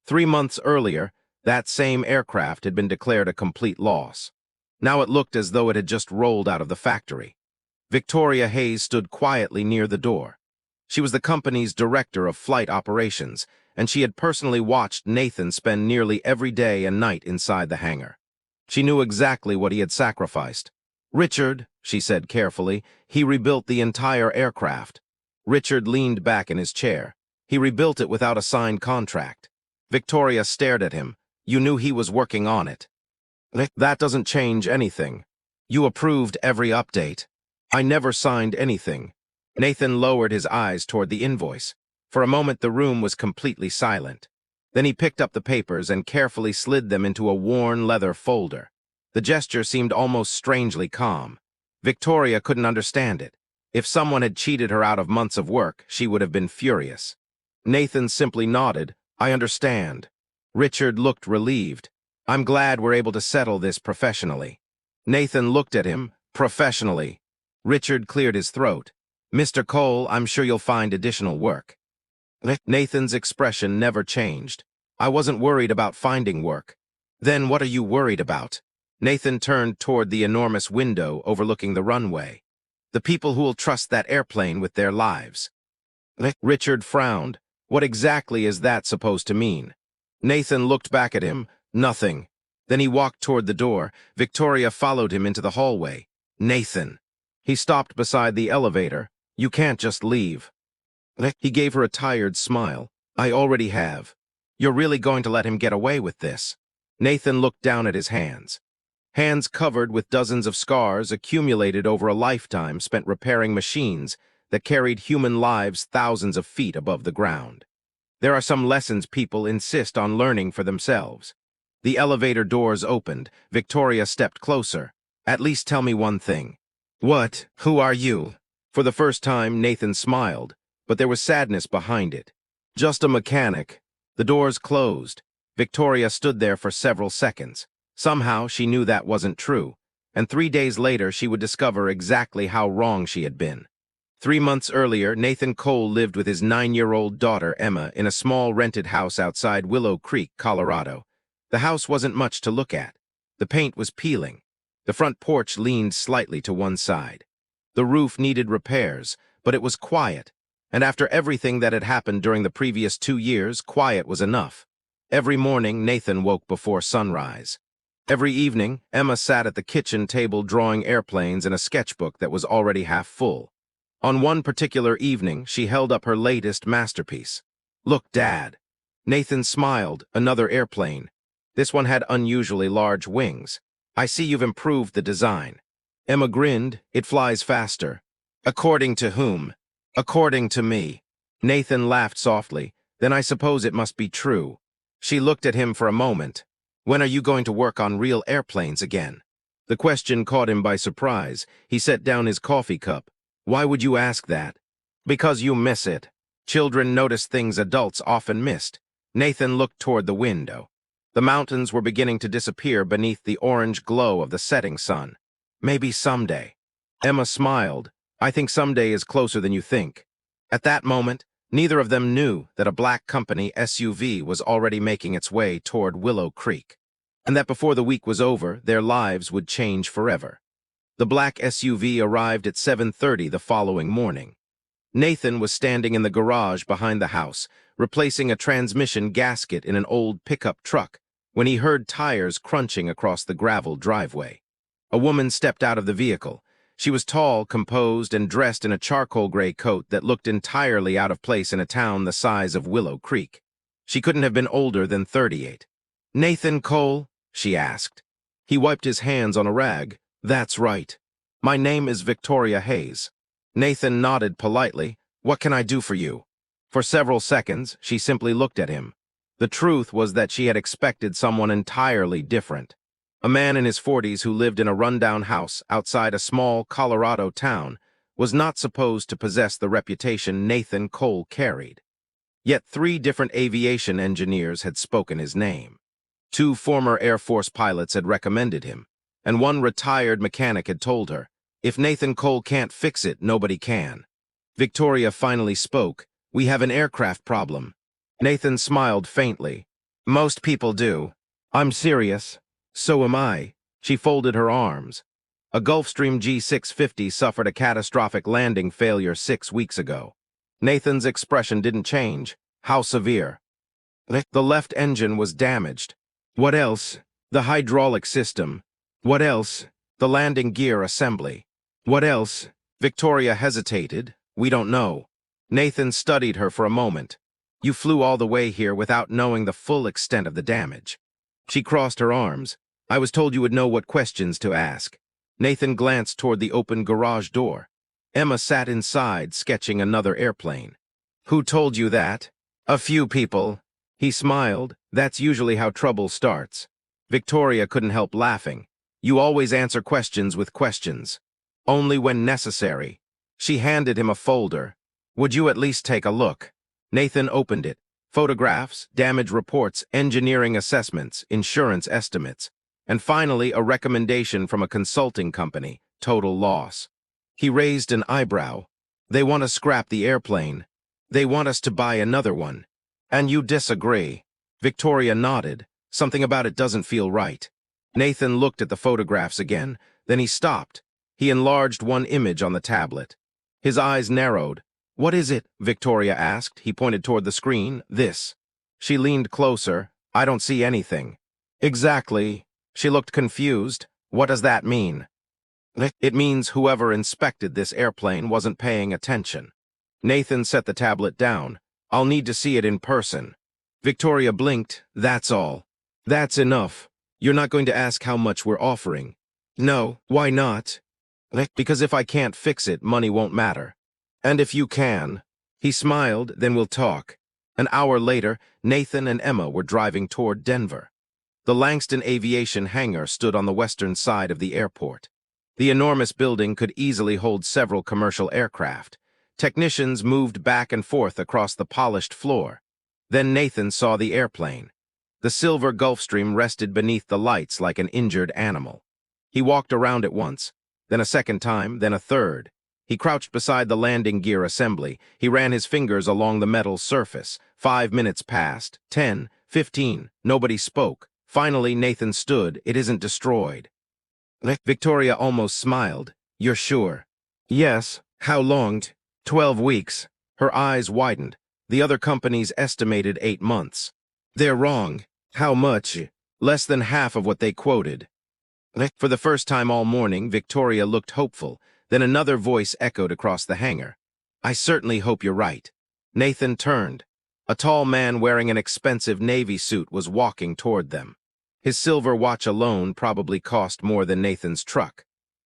3 months earlier, that same aircraft had been declared a complete loss. Now it looked as though it had just rolled out of the factory. Victoria Hayes stood quietly near the door. She was the company's director of flight operations, and she had personally watched Nathan spend nearly every day and night inside the hangar. She knew exactly what he had sacrificed. "Richard," she said carefully, "he rebuilt the entire aircraft." Richard leaned back in his chair. "He rebuilt it without a signed contract." Victoria stared at him. "You knew he was working on it." "That doesn't change anything." "You approved every update." "I never signed anything." Nathan lowered his eyes toward the invoice. For a moment the room was completely silent. Then he picked up the papers and carefully slid them into a worn leather folder. The gesture seemed almost strangely calm. Victoria couldn't understand it. If someone had cheated her out of months of work, she would have been furious. Nathan simply nodded. I understand. Richard looked relieved. I'm glad we're able to settle this professionally. Nathan looked at him. Professionally. Richard cleared his throat. Mr. Cole, I'm sure you'll find additional work. Nathan's expression never changed. I wasn't worried about finding work. Then what are you worried about? Nathan turned toward the enormous window overlooking the runway. The people who will trust that airplane with their lives. Richard frowned. What exactly is that supposed to mean? Nathan looked back at him. Nothing. Then he walked toward the door. Victoria followed him into the hallway. Nathan. He stopped beside the elevator. You can't just leave. He gave her a tired smile. I already have. You're really going to let him get away with this? Nathan looked down at his hands. Hands covered with dozens of scars accumulated over a lifetime spent repairing machines that carried human lives thousands of feet above the ground. There are some lessons people insist on learning for themselves. The elevator doors opened. Victoria stepped closer. At least tell me one thing. What? Who are you? For the first time, Nathan smiled, but there was sadness behind it. Just a mechanic. The doors closed. Victoria stood there for several seconds. Somehow, she knew that wasn't true, and 3 days later she would discover exactly how wrong she had been. 3 months earlier, Nathan Cole lived with his 9-year-old daughter, Emma, in a small rented house outside Willow Creek, Colorado. The house wasn't much to look at. The paint was peeling. The front porch leaned slightly to one side. The roof needed repairs, but it was quiet, and after everything that had happened during the previous 2 years, quiet was enough. Every morning, Nathan woke before sunrise. Every evening, Emma sat at the kitchen table drawing airplanes in a sketchbook that was already half full. On one particular evening, she held up her latest masterpiece. Look, Dad. Nathan smiled. Another airplane. This one had unusually large wings. I see you've improved the design. Emma grinned. It flies faster. According to whom? According to me. Nathan laughed softly. Then I suppose it must be true. She looked at him for a moment. When are you going to work on real airplanes again? The question caught him by surprise. He set down his coffee cup. Why would you ask that? Because you miss it. Children notice things adults often missed. Nathan looked toward the window. The mountains were beginning to disappear beneath the orange glow of the setting sun. Maybe someday. Emma smiled. I think someday is closer than you think. At that moment, neither of them knew that a black company SUV was already making its way toward Willow Creek, and that before the week was over, their lives would change forever. The black SUV arrived at 7:30 the following morning. Nathan was standing in the garage behind the house, replacing a transmission gasket in an old pickup truck, when he heard tires crunching across the gravel driveway. A woman stepped out of the vehicle. She was tall, composed, and dressed in a charcoal gray coat that looked entirely out of place in a town the size of Willow Creek. She couldn't have been older than 38. Nathan Cole? She asked. He wiped his hands on a rag. That's right. My name is Victoria Hayes. Nathan nodded politely. What can I do for you? For several seconds, she simply looked at him. The truth was that she had expected someone entirely different. A man in his 40s who lived in a rundown house outside a small Colorado town was not supposed to possess the reputation Nathan Cole carried. Yet 3 different aviation engineers had spoken his name. 2 former Air Force pilots had recommended him, and 1 retired mechanic had told her, if Nathan Cole can't fix it, nobody can. Victoria finally spoke. We have an aircraft problem. Nathan smiled faintly. Most people do. I'm serious. So am I. She folded her arms. A Gulfstream G650 suffered a catastrophic landing failure 6 weeks ago. Nathan's expression didn't change. How severe? The left engine was damaged. What else? The hydraulic system. What else? The landing gear assembly. What else? Victoria hesitated. We don't know. Nathan studied her for a moment. You flew all the way here without knowing the full extent of the damage. She crossed her arms. I was told you would know what questions to ask. Nathan glanced toward the open garage door. Emma sat inside, sketching another airplane. Who told you that? A few people. He smiled. That's usually how trouble starts. Victoria couldn't help laughing. You always answer questions with questions. Only when necessary. She handed him a folder. Would you at least take a look? Nathan opened it. Photographs, damage reports, engineering assessments, insurance estimates, and finally a recommendation from a consulting company, total loss. He raised an eyebrow. They want to scrap the airplane. They want us to buy another one. And you disagree. Victoria nodded. Something about it doesn't feel right. Nathan looked at the photographs again, then he stopped. He enlarged one image on the tablet. His eyes narrowed. What is it? Victoria asked. He pointed toward the screen. This. She leaned closer. I don't see anything. Exactly. She looked confused. What does that mean? It means whoever inspected this airplane wasn't paying attention. Nathan set the tablet down. I'll need to see it in person. Victoria blinked. That's all. That's enough. You're not going to ask how much we're offering. No, why not? Because if I can't fix it, money won't matter. And if you can. He smiled, then we'll talk. An hour later, Nathan and Emma were driving toward Denver. The Langston Aviation hangar stood on the western side of the airport. The enormous building could easily hold several commercial aircraft. Technicians moved back and forth across the polished floor. Then Nathan saw the airplane. The silver Gulfstream rested beneath the lights like an injured animal. He walked around it once, then a second time, then a third. He crouched beside the landing gear assembly. He ran his fingers along the metal surface. 5 minutes passed, 10, 15. Nobody spoke. Finally, Nathan stood. It isn't destroyed. Victoria almost smiled. You're sure? Yes. How long? 12 weeks. Her eyes widened. The other companies estimated 8 months. They're wrong. How much? Less than half of what they quoted. For the first time all morning, Victoria looked hopeful. Then another voice echoed across the hangar. I certainly hope you're right. Nathan turned. A tall man wearing an expensive Navy suit was walking toward them. His silver watch alone probably cost more than Nathan's truck.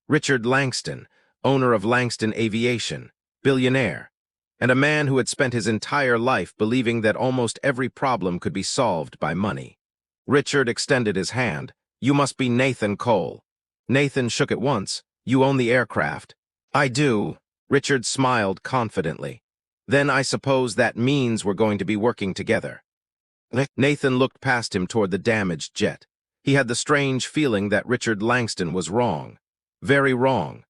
Richard Langston, owner of Langston Aviation, billionaire, and a man who had spent his entire life believing that almost every problem could be solved by money. Richard extended his hand. You must be Nathan Cole. Nathan shook it once. You own the aircraft. I do. Richard smiled confidently. Then I suppose that means we're going to be working together. Nathan looked past him toward the damaged jet. He had the strange feeling that Richard Langston was wrong. Very wrong.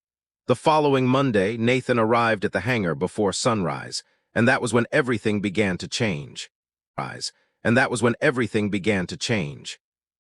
The following Monday, Nathan arrived at the hangar before sunrise, and that was when everything began to change. And that was when everything began to change.